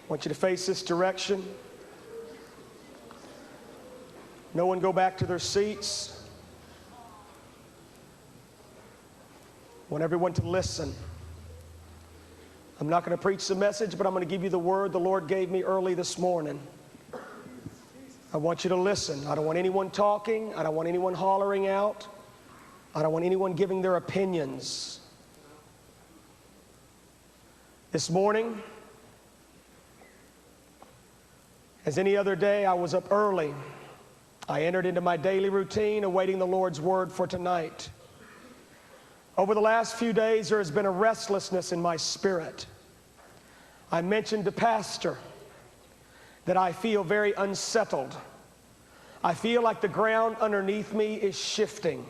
I want you to face this direction. No one go back to their seats. I want everyone to listen. I'm not going to preach the message, but I'm going to give you the word the Lord gave me early this morning. I want you to listen. I don't want anyone talking. I don't want anyone hollering out. I don't want anyone giving their opinions. This morning, as any other day, I was up early. I entered into my daily routine, awaiting the Lord's word for tonight. Over the last few days, there has been a restlessness in my spirit. I mentioned to Pastor that I feel very unsettled. I feel like the ground underneath me is shifting.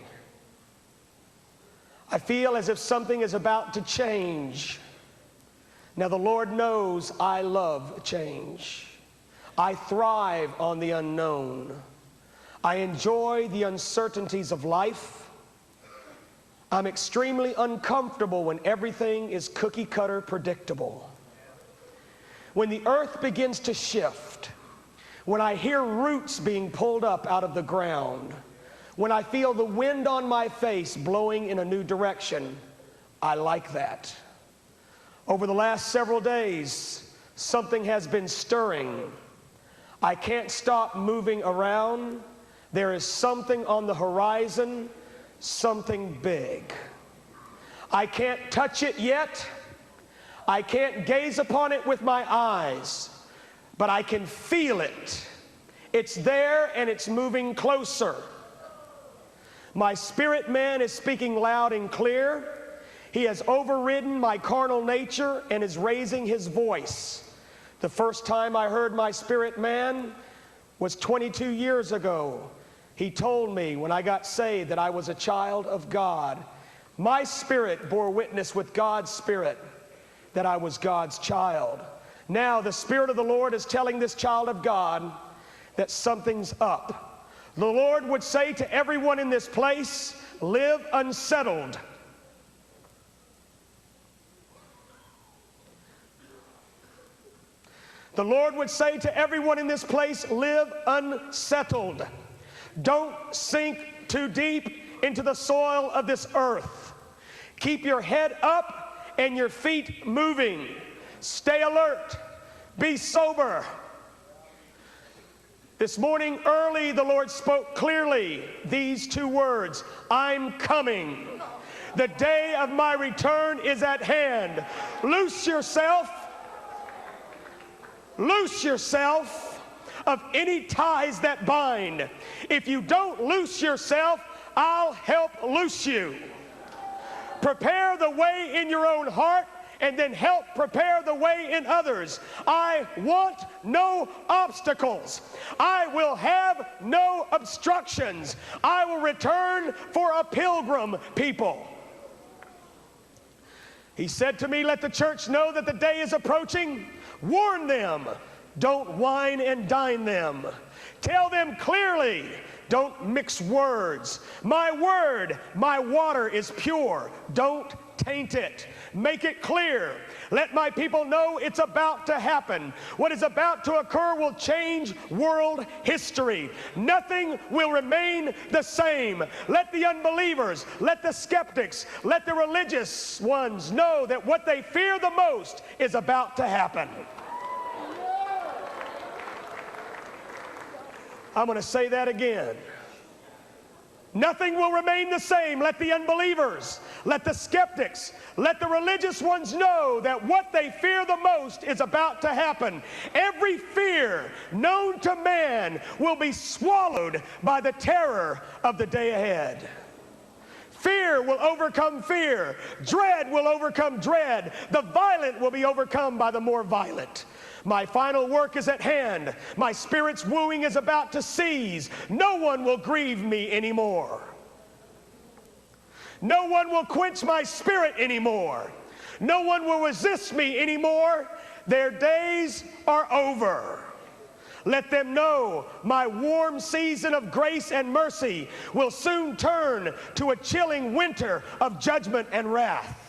I feel as if something is about to change. Now, the Lord knows I love change. I thrive on the unknown. I enjoy the uncertainties of life. I'm extremely uncomfortable when everything is cookie-cutter predictable. When the earth begins to shift, when I hear roots being pulled up out of the ground, when I feel the wind on my face blowing in a new direction, I like that. Over the last several days, something has been stirring. I can't stop moving around. There is something on the horizon, something big. I can't touch it yet. I can't gaze upon it with my eyes, but I can feel it. It's there and it's moving closer. My spirit man is speaking loud and clear. He has overridden my carnal nature and is raising his voice. The first time I heard my spirit man was 22 years ago. He told me when I got saved that I was a child of God. My spirit bore witness with God's spirit that I was God's child. Now the Spirit of the Lord is telling this child of God that something's up. The Lord would say to everyone in this place, live unsettled. The Lord would say to everyone in this place, live unsettled. Don't sink too deep into the soil of this earth. Keep your head up and your feet moving. Stay alert. Be sober. This morning early, the Lord spoke clearly these two words, I'm coming. The day of my return is at hand. Loose yourself of any ties that bind. If you don't loose yourself, I'll help loose you. Prepare the way in your own heart and then help prepare the way in others. I want no obstacles. I will have no obstructions. I will return for a pilgrim people. He said to me, let the church know that the day is approaching. Warn them. Don't wine and dine them. Tell them clearly. Don't mix words. My word, my water is pure. Don't taint it. Make it clear. Let my people know it's about to happen. What is about to occur will change world history. Nothing will remain the same. Let the unbelievers, let the skeptics, let the religious ones know that what they fear the most is about to happen. I'm going to say that again. Nothing will remain the same. Let the unbelievers, let the skeptics, let the religious ones know that what they fear the most is about to happen. Every fear known to man will be swallowed by the terror of the day ahead. Fear will overcome fear. Dread will overcome dread. The violent will be overcome by the more violent. My final work is at hand. My spirit's wooing is about to cease. No one will grieve me anymore. No one will quench my spirit anymore. No one will resist me anymore. Their days are over. Let them know my warm season of grace and mercy will soon turn to a chilling winter of judgment and wrath.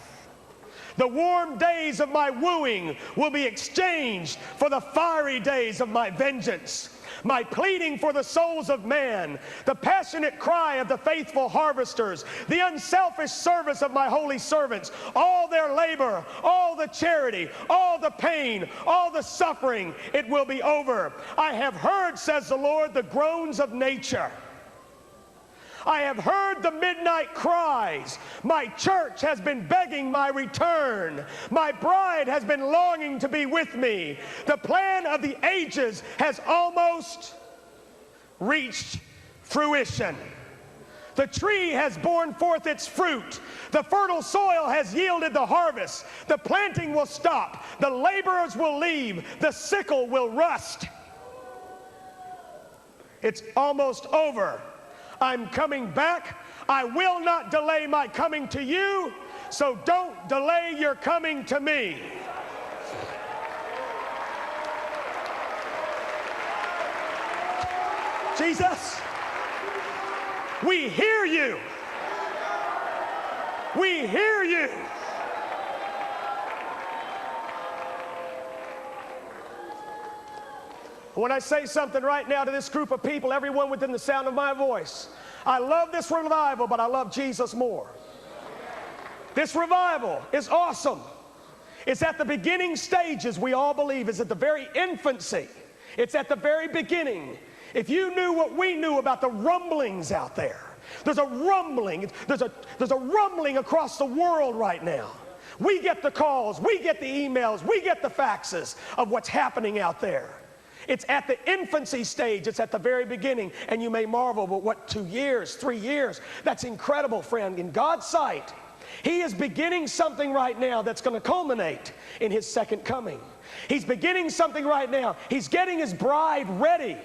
The warm days of my wooing will be exchanged for the fiery days of my vengeance. My pleading for the souls of man, the passionate cry of the faithful harvesters, the unselfish service of my holy servants, all their labor, all the charity, all the pain, all the suffering, it will be over. I have heard, says the Lord, the groans of nature. I have heard the midnight cries. My church has been begging my return. My bride has been longing to be with me. The plan of the ages has almost reached fruition. The tree has borne forth its fruit. The fertile soil has yielded the harvest. The planting will stop. The laborers will leave. The sickle will rust. It's almost over. I'm coming back. I will not delay my coming to you, so don't delay your coming to me. Jesus, we hear you. We hear you. When I say something right now to this group of people, everyone within the sound of my voice, I love this revival, but I love Jesus more. This revival is awesome. It's at the beginning stages, we all believe. It's at the very infancy. It's at the very beginning. If you knew what we knew about the rumblings out there, there's a rumbling. There's a rumbling across the world right now. We get the calls, we get the emails, we get the faxes of what's happening out there. It's at the infancy stage. It's at the very beginning. And you may marvel, but what, 2 years, 3 years? That's incredible, friend. In God's sight, He is beginning something right now that's going to culminate in His second coming. He's beginning something right now. He's getting His bride ready.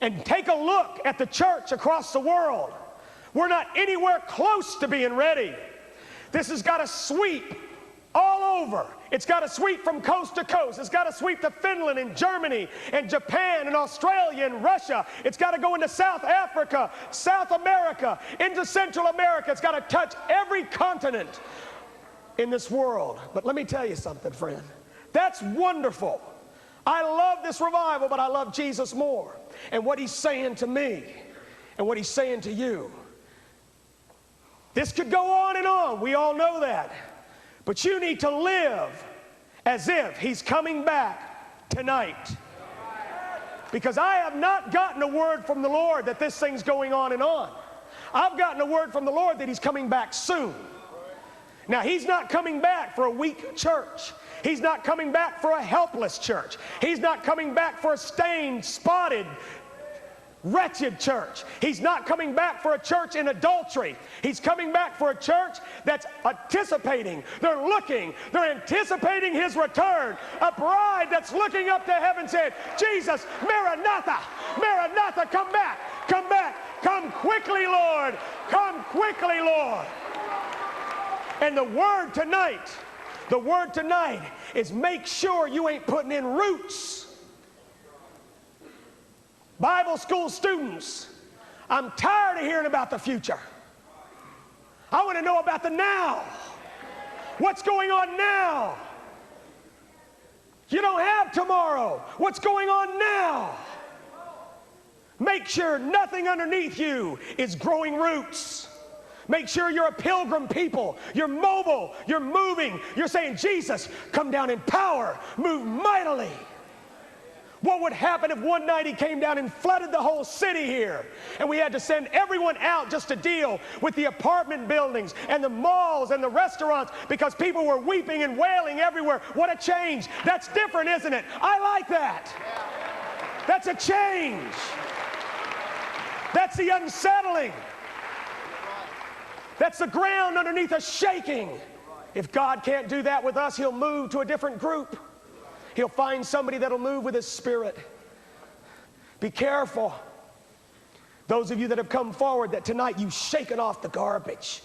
And take a look at the church across the world. We're not anywhere close to being ready. This has got to sweep all over. It's got to sweep from coast to coast. It's got to sweep to Finland and Germany and Japan and Australia and Russia. It's got to go into South Africa, South America, into Central America. It's got to touch every continent in this world. But let me tell you something, friend. That's wonderful. I love this revival, but I love Jesus more. And what He's saying to me and what He's saying to you. This could go on and on. We all know that. But you need to live as if He's coming back tonight. Because I have not gotten a word from the Lord that this thing's going on and on. I've gotten a word from the Lord that He's coming back soon. Now, He's not coming back for a weak church. He's not coming back for a helpless church. He's not coming back for a stained, spotted, wretched church. He's not coming back for a church in adultery. He's coming back for a church that's anticipating. They're anticipating His return. A bride that's looking up to heaven saying, Jesus, Maranatha, Maranatha, come back, come back, come quickly, Lord, come quickly, Lord. And the word tonight is make sure you ain't putting in roots. Bible school students, I'm tired of hearing about the future. I want to know about the now. What's going on now? You don't have tomorrow. What's going on now? Make sure nothing underneath you is growing roots. Make sure you're a pilgrim people. You're mobile. You're moving. You're saying, Jesus, come down in power. Move mightily. What would happen if one night He came down and flooded the whole city here and we had to send everyone out just to deal with the apartment buildings and the malls and the restaurants because people were weeping and wailing everywhere? What a change. That's different, isn't it? I like that. That's a change. That's the unsettling. That's the ground underneath us shaking. If God can't do that with us, He'll move to a different group. He'll find somebody that'll move with His Spirit. Be careful. Those of you that have come forward, that tonight you've shaken off the garbage.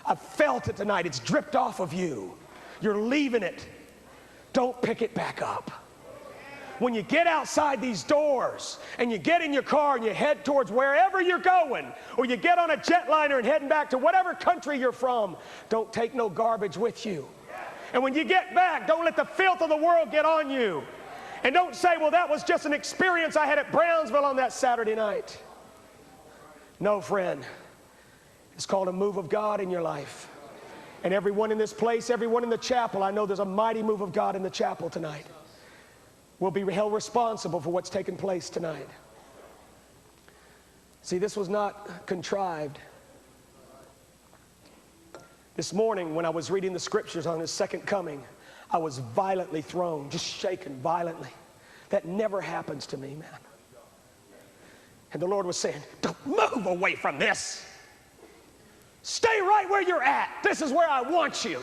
I've felt it tonight. It's dripped off of you. You're leaving it. Don't pick it back up. when you get outside these doors and you get in your car and you head towards wherever you're going, or you get on a jetliner and heading back to whatever country you're from, don't take no garbage with you. And when you get back, don't let the filth of the world get on you. And don't say, well, that was just an experience I had at Brownsville on that Saturday night. No, friend. It's called a move of God in your life. And everyone in this place, everyone in the chapel, I know there's a mighty move of God in the chapel tonight. We'll be held responsible for what's taking place tonight. See, this was not contrived. This morning when I was reading the scriptures on his second coming, I was violently thrown, just shaken violently. That never happens to me, man. And the Lord was saying, don't move away from this. Stay right where you're at. This is where I want you.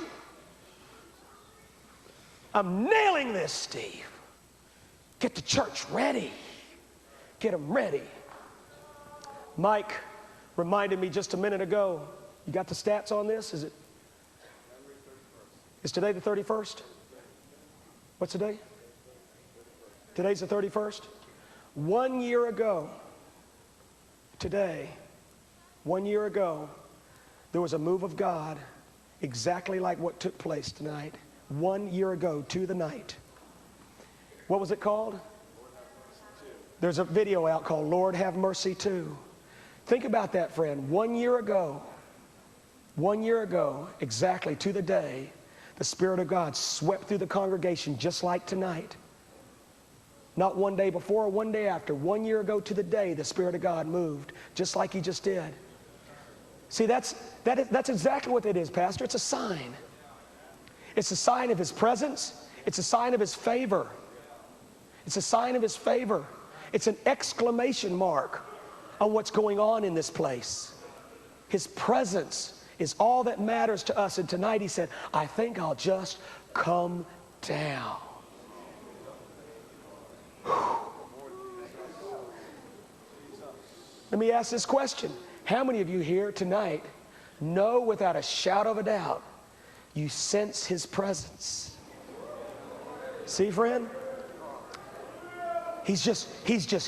I'm nailing this, Steve. Get the church ready. Get them ready. Mike reminded me just a minute ago. You got the stats on this? Is today the 31st? What's today? Today's the 31st. 1 year ago, today, 1 year ago, there was a move of God exactly like what took place tonight. 1 year ago to the night. What was it called? There's a video out called Lord Have Mercy Too. Think about that, friend. 1 year ago, exactly to the day, the Spirit of God swept through the congregation just like tonight. Not one day before or one day after. 1 year ago to the day, the Spirit of God moved just like he just did. See, that's exactly what it is, Pastor. It's a sign. It's a sign of his presence. It's a sign of his favor. It's a sign of his favor. It's an exclamation mark on what's going on in this place. His presence is all that matters to us. And tonight he said, I think I'll just come down. Let me ask this question. How many of you here tonight know without a shadow of a doubt you sense his presence? See, friend? He's just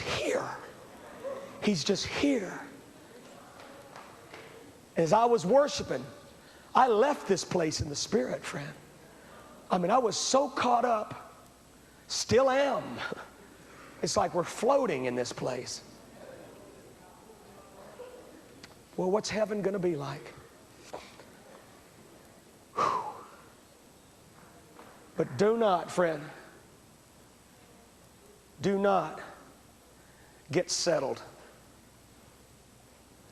here. He's just here. As I was worshiping, I left this place in the Spirit, friend. I mean, I was so caught up, still am. It's like we're floating in this place. Well, what's heaven going to be like? Whew. But do not, friend, do not get settled.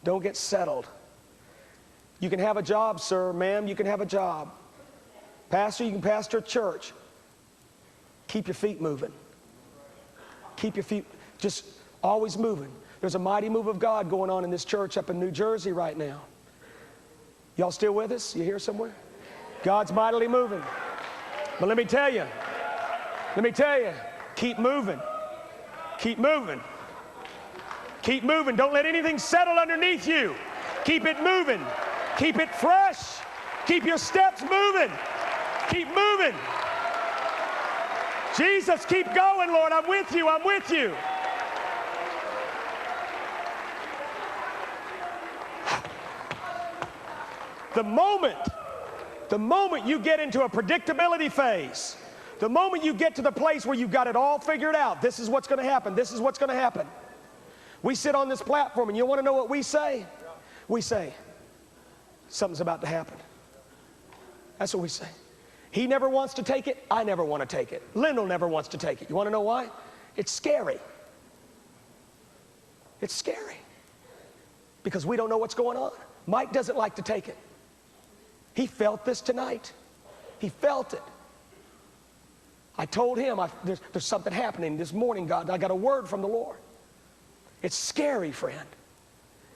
Don't get settled. You can have a job, sir, ma'am, you can have a job. Pastor, you can pastor a church. Keep your feet moving. Keep your feet just always moving. There's a mighty move of God going on in this church up in New Jersey right now. Y'all still with us? You here somewhere? God's mightily moving. But let me tell you, keep moving. Keep moving. Keep moving. Don't let anything settle underneath you. Keep it moving. Keep it fresh. Keep your steps moving. Keep moving. Jesus, keep going, Lord. I'm with you. I'm with you. The moment you get into a predictability phase, the moment you get to the place where you've got it all figured out, this is what's going to happen, this is what's going to happen. We sit on this platform and you want to know what we say? We say, something's about to happen. That's what we say. He never wants to take it. I never want to take it. Lyndall never wants to take it. You want to know why? It's scary. It's scary. Because we don't know what's going on. Mike doesn't like to take it. He felt this tonight. He felt it. I told him, there's something happening this morning, God. I got a word from the Lord. It's scary, friend.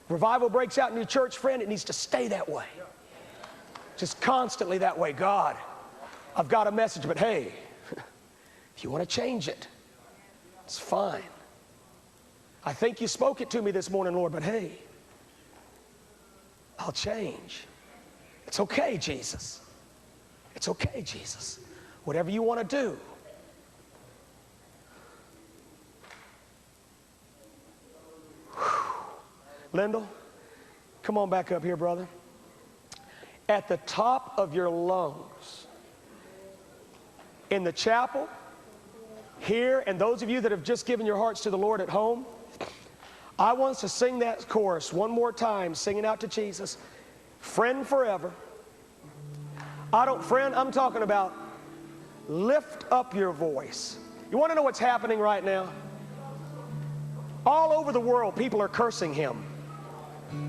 Revival breaks out in your church, friend. It needs to stay that way. Just constantly that way. God, I've got a message, but hey, if you want to change it, it's fine. I think you spoke it to me this morning, Lord, but hey, I'll change. It's okay, Jesus. It's okay, Jesus. Whatever you want to do. Lyndall, come on back up here, brother. At the top of your lungs, in the chapel, here, and those of you that have just given your hearts to the Lord at home, I want us to sing that chorus one more time, singing out to Jesus, friend forever. Friend, I'm talking about lift up your voice. You want to know what's happening right now? All over the world, people are cursing him.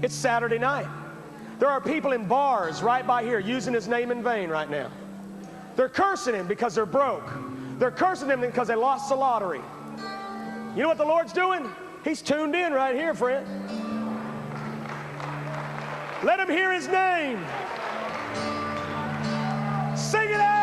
It's Saturday night. There are people in bars right by here using his name in vain right now. They're cursing him because they're broke. They're cursing him because they lost the lottery. You know what the Lord's doing? He's tuned in right here, friend. Let him hear his name. Sing it out.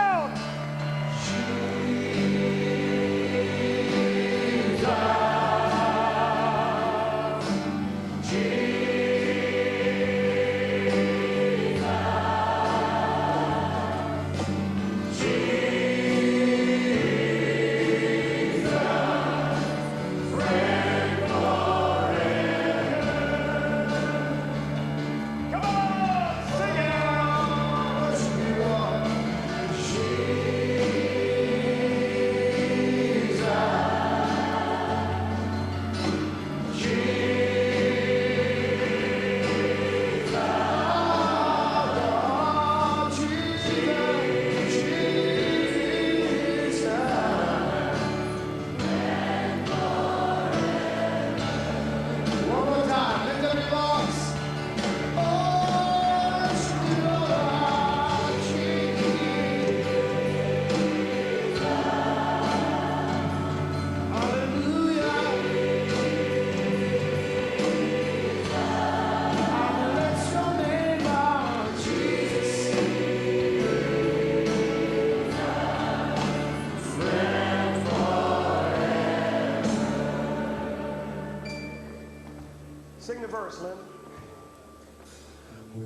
Sing the verse, Lynn.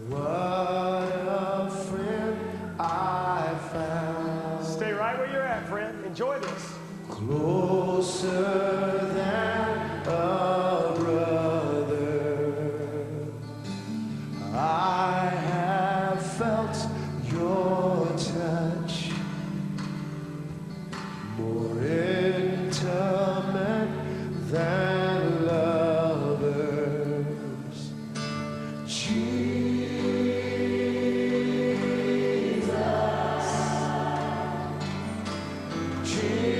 What a friend I found. Stay right where you're at, friend. Enjoy this. Closer than a brother. I have felt your touch, more intimate than lovers. Jesus, Jesus.